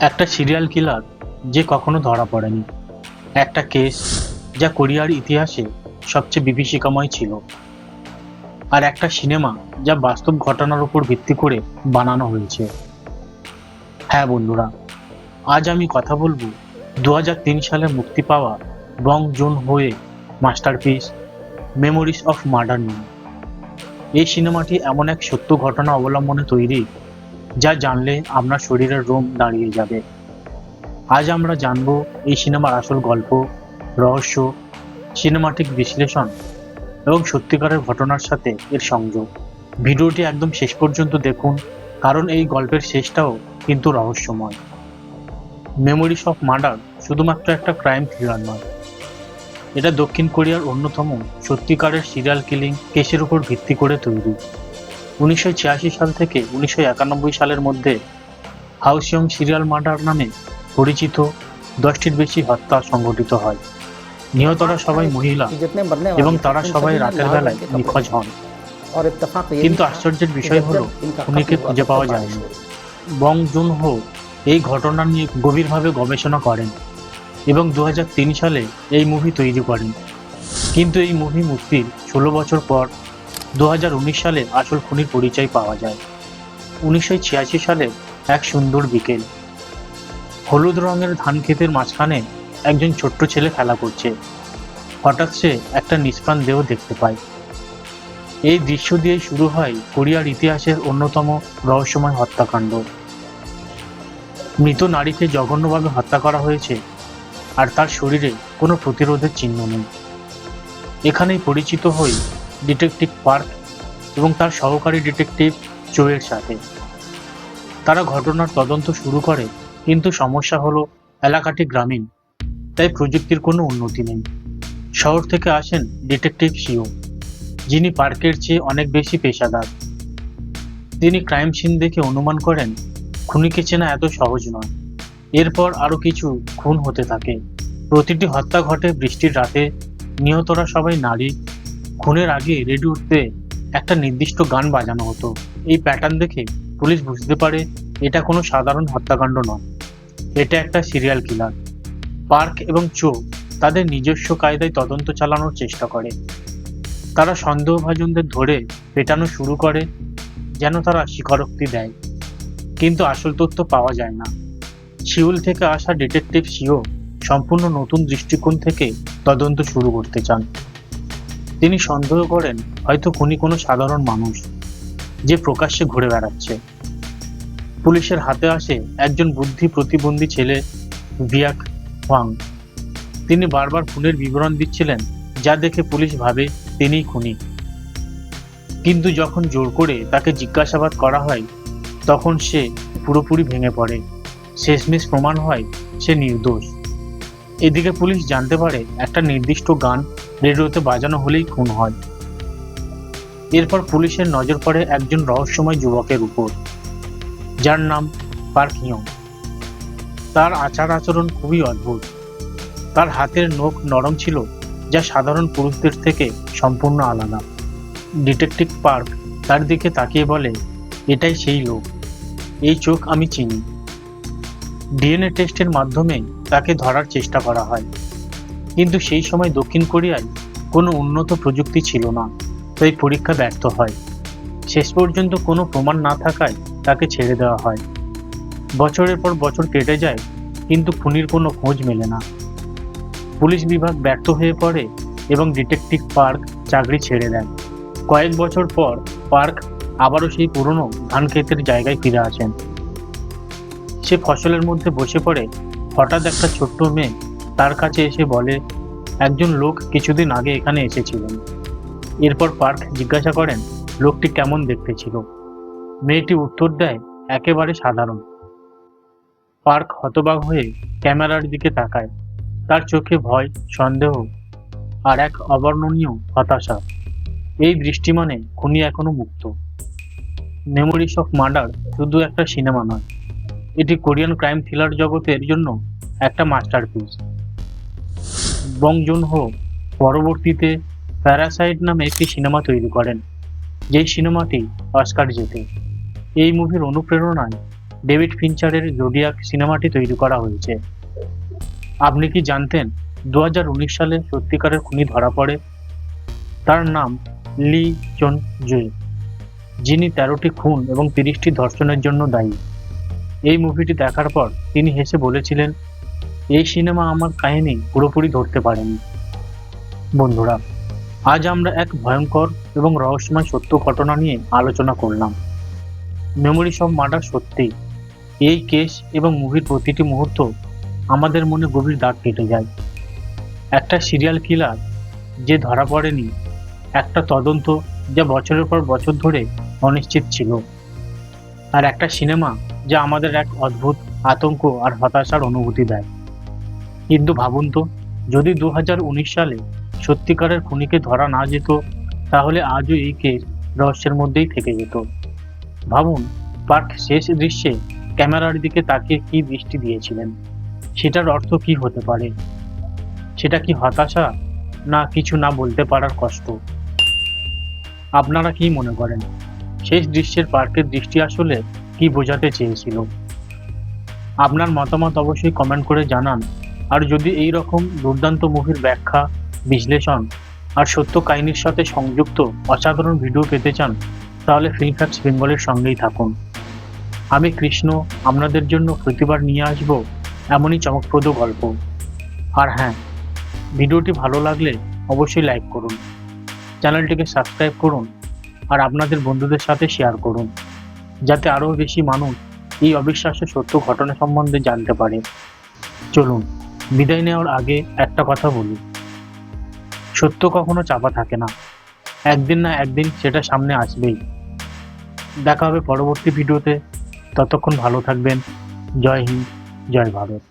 একটা serial killer যে কখনো ধরা পড়েনি, একটা কেস যা কোরিয়ার ইতিহাসে সবচেয়ে বিভীষিকাময় ছিল, আর একটা সিনেমা যা বাস্তব ঘটনার উপর ভিত্তি করে বানানো হয়েছে। হ্যাঁ বন্ধুরা, আজ আমি কথা বলবো 2003 সালে মুক্তি পাওয়া বং জুন হোয়ে মাস্টারপিস মেমোরিজ অফ মার্ডার নিয়ে। এই সিনেমাটি এমন এক সত্য ঘটনা অবলম্বনে তৈরি যা জানলে আপনার শরীরের রোম দাঁড়িয়ে যাবে। আজ আমরা জানবো এই সিনেমার আসল গল্প, রহস্য, সিনেমাটিক বিশ্লেষণ এবং সত্যিকারের ঘটনার সাথে এর সংযোগ। ভিডিওটি একদম শেষ পর্যন্ত দেখুন, কারণ এই গল্পের শেষটাও কিন্তু রহস্যময়। মেমোরিজ অফ মার্ডার শুধুমাত্র একটা ক্রাইম থ্রিলার নয়, এটা দক্ষিণ কোরিয়ার অন্যতম সত্যিকারের সিরিয়াল কিলিং কেসের উপর ভিত্তি করে তৈরি। 1986 সাল থেকে 1991 সালের মধ্যে হাউসিয়ং সিরিয়াল মার্ডার নামে পরিচিত 10টির বেশি হত্যা সংঘটিত হয়। নিহতরা সবাই মহিলা এবং তারা সবাই রাতের বেলায় নিখোঁজ হন। কিন্তু আশ্চর্যের বিষয় হলো খুনিকে খুঁজে পাওয়া যায়নি। বং জুন হো এই ঘটনা নিয়ে গভীরভাবে গবেষণা করেন এবং 2003 সালে এই মুভি তৈরি করেন। কিন্তু এই মুভি মুক্তির 16 বছর পর 2019 সালে আসল খুনির পরিচয় পাওয়া যায়। 1986 সালে এক সুন্দর বিকেল, হলুদ রঙের ধান ক্ষেতের মাঝখানে একজন ছোট্ট ছেলে খেলা করছে। হঠাৎ সে একটা নিষ্প্রাণ দেহ দেখতে পায়। এই দৃশ্য দিয়েই শুরু হয় কোরিয়ার ইতিহাসের অন্যতম রহস্যময় হত্যাকাণ্ড। মৃত নারীকে জঘন্যভাবে হত্যা করা হয়েছে আর তার শরীরে কোনো প্রতিরোধের চিহ্ন নেই। এখানেই পরিচিত হই ডিটেকটিভ পার্ক এবং তার সহকারী ডিটেকটিভ চোয়ের সাথে। তারা ঘটনার তদন্ত শুরু করে, কিন্তু সমস্যা হলো এলাকাটি গ্রামীণ, তাই প্রযুক্তির কোনো উন্নতি নেই। শহর থেকে আসেন ডিটেকটিভ শিও, যিনি পার্কের চেয়ে অনেক বেশি পেশাদার। তিনি ক্রাইম সিন দেখে অনুমান করেন খুনিকে চেনা এত সহজ নয়। এরপর আরও কিছু খুন হতে থাকে। প্রতিটি হত্যা ঘটে বৃষ্টির রাতে, নিহতরা সবাই নারী। খুনের আগে রেডিওতে একটা নির্দিষ্ট গান বাজানো হতো। এই প্যাটার্ন দেখে পুলিশ বুঝতে পারে এটা কোনো সাধারণ হত্যাকাণ্ড নয়, এটা একটা সিরিয়াল কিলার। পার্ক এবং চো তাদের নিজস্ব কায়দায় তদন্ত চালানোর চেষ্টা করে। তারা সন্দেহভাজনদের ধরে পেটানো শুরু করে যেন তারা স্বীকারোক্তি দেয়, কিন্তু আসল তথ্য পাওয়া যায় না। সিউল থেকে আসা ডিটেকটিভ সিও সম্পূর্ণ নতুন দৃষ্টিকোণ থেকে তদন্ত শুরু করতে চান। তিনি সন্দেহ করেন হয়তো খুনি কোনো সাধারণ মানুষ যে প্রকাশ্যে ঘুরে বেড়াচ্ছে। পুলিশের হাতে আসে একজন বুদ্ধি প্রতিবন্ধী ছেলে, ভিয়াক হোয়াং। তিনি বারবার খুনের বিবরণ দিচ্ছিলেন, যা দেখে পুলিশ ভাবে তিনিই খুনি। কিন্তু যখন জোর করে তাকে জিজ্ঞাসাবাদ করা হয়, তখন সে পুরোপুরি ভেঙে পড়ে। শেষমেশ প্রমাণ হয় সে নির্দোষ। এদিকে পুলিশ জানতে পারে একটা নির্দিষ্ট গান রেডিওতে বাজানো হলেই খুন হয়। এরপর পুলিশের নজর পড়ে একজন রহস্যময় যুবকের উপর, যার নাম পার্ক হিয়ং। তার আচার আচরণ খুবই অদ্ভুত। তার হাতের নখ নরম ছিল, যা সাধারণ পুরুষদের থেকে সম্পূর্ণ আলাদা। ডিটেকটিভ পার্ক তার দিকে তাকিয়ে বলে, এটাই সেই লোক, এই চোখ আমি চিনি। ডিএনএ টেস্টের মাধ্যমে তাকে ধরার চেষ্টা করা হয়, কিন্তু সেই সময় দক্ষিণ কোরিয়ায় কোনো উন্নত প্রযুক্তি ছিল না, তাই পরীক্ষা ব্যর্থ হয়। শেষ পর্যন্ত কোনো প্রমাণ না থাকায় তাকে ছেড়ে দেওয়া হয়। বছরের পর বছর কেটে যায়, কিন্তু খুনির কোনো খোঁজ মেলে না। পুলিশ বিভাগ ব্যর্থ হয়ে পড়ে এবং ডিটেকটিভ পার্ক চাকরি ছেড়ে দেন। কয়েক বছর পর পার্ক আবারও সেই পুরনো ধান ক্ষেতের জায়গায় ফিরে আসেন। সে ফসলের মধ্যে বসে পড়ে। হঠাৎ একটা ছোট্ট মেয়ে তার কাছে এসে বলে, একজন লোক কিছুদিন আগে এখানে এসেছিলেন। এরপর পার্ক জিজ্ঞাসা করেন লোকটি কেমন দেখতে ছিল। মেয়েটি উত্তর দেয়, একেবারে সাধারণ। পার্ক হতবাক হয়ে ক্যামেরার দিকে তাকায়। তার চোখে ভয়, সন্দেহ আর এক অবর্ণনীয় হতাশা। এই দৃষ্টি মানে খুনি এখনো মুক্ত। মেমোরিজ অফ মার্ডার শুধু একটা সিনেমা নয়, এটি কোরিয়ান ক্রাইম থ্রিলার জগতের জন্য একটা মাস্টারপিস। বং জুন হো পরবর্তীতে প্যারাসাইট নামে একটি সিনেমা তৈরি করেন, যেই সিনেমাটি অস্কার জেতে। এই মুভির অনুপ্রেরণায় ডেভিড ফিঞ্চারের জোডিয়াক সিনেমাটি তৈরি করা হয়েছে। আপনি কি জানতেন 2019 সালে সত্যিকারের খুনি ধরা পড়ে? তার নাম লি চন জুয়ে, যিনি 13টি খুন এবং 30টি ধর্ষণের জন্য দায়ী। এই মুভিটি দেখার পর তিনি হেসে বলেছিলেন, এই সিনেমা আমার কাহিনী পুরোপুরি ধরতে পারেনি। বন্ধুরা, আজ আমরা এক ভয়ঙ্কর এবং রহস্যময় সত্য ঘটনা নিয়ে আলোচনা করলাম। Memories of murder. সত্যি এই কেস এবং মুভির প্রতিটি মুহূর্ত আমাদের মনে গভীর দাগ কেটে যায়। একটা সিরিয়াল কিলার যে ধরা পড়েনি, একটা তদন্ত যা বছরের পর বছর ধরে অনিশ্চিত ছিল, আর একটা সিনেমা যা আমাদের এক অদ্ভুত আতঙ্ক আর হতাশার অনুভূতি দেয়। কিন্তু ভাবুন তো, যদি 2019 সালে সত্যিকারের খুনিকে ধরা না যেত, তাহলে আজও এই কেস রহস্যের মধ্যেই থেকে যেত। ভাবুন, পার্ক শেষ দৃশ্যে ক্যামেরার দিকে তাকিয়ে কি দৃষ্টি দিয়েছিলেন, সেটার অর্থ কি হতে পারে? সেটা কি হতাশা, না কিছু না বলতে পারার কষ্ট? আপনারা কি মনে করেন, শেষ দৃশ্যের পার্কের দৃষ্টি আসলে কি বোঝাতে চেয়েছিল? আপনার মতামত অবশ্যই কমেন্ট করে জানান। আর যদি এই রকম দুর্দান্ত মুভির ব্যাখ্যা, বিশ্লেষণ আর সত্য কাহিনীর সাথে সংযুক্ত অসাধারণ ভিডিও পেতে চান, তাহলে ফিল্ম ফ্যাক্টস বেঙ্গলের সঙ্গেই থাকুন। আমি কৃষ্ণ আপনাদের জন্য প্রতিবার নিয়ে আসব এমনই চমকপ্রদ গল্প। আর হ্যাঁ, ভিডিওটি ভালো লাগলে অবশ্যই লাইক করুন, চ্যানেলটিকে সাবস্ক্রাইব করুন আর আপনাদের বন্ধুদের সাথে শেয়ার করুন, যাতে আরও বেশি মানুষ এই অবিশ্বাস্য সত্য ঘটনা সম্বন্ধে জানতে পারে। চলুন, বিদায় নেওয়ার আগে একটা কথা বলি, সত্য কখনো চাপা থাকে না, একদিন না একদিন সেটা সামনে আসবেই। দেখা হবে পরবর্তী ভিডিওতে। ততক্ষণ ভালো থাকবেন। জয় হিন্দ, জয় ভারত।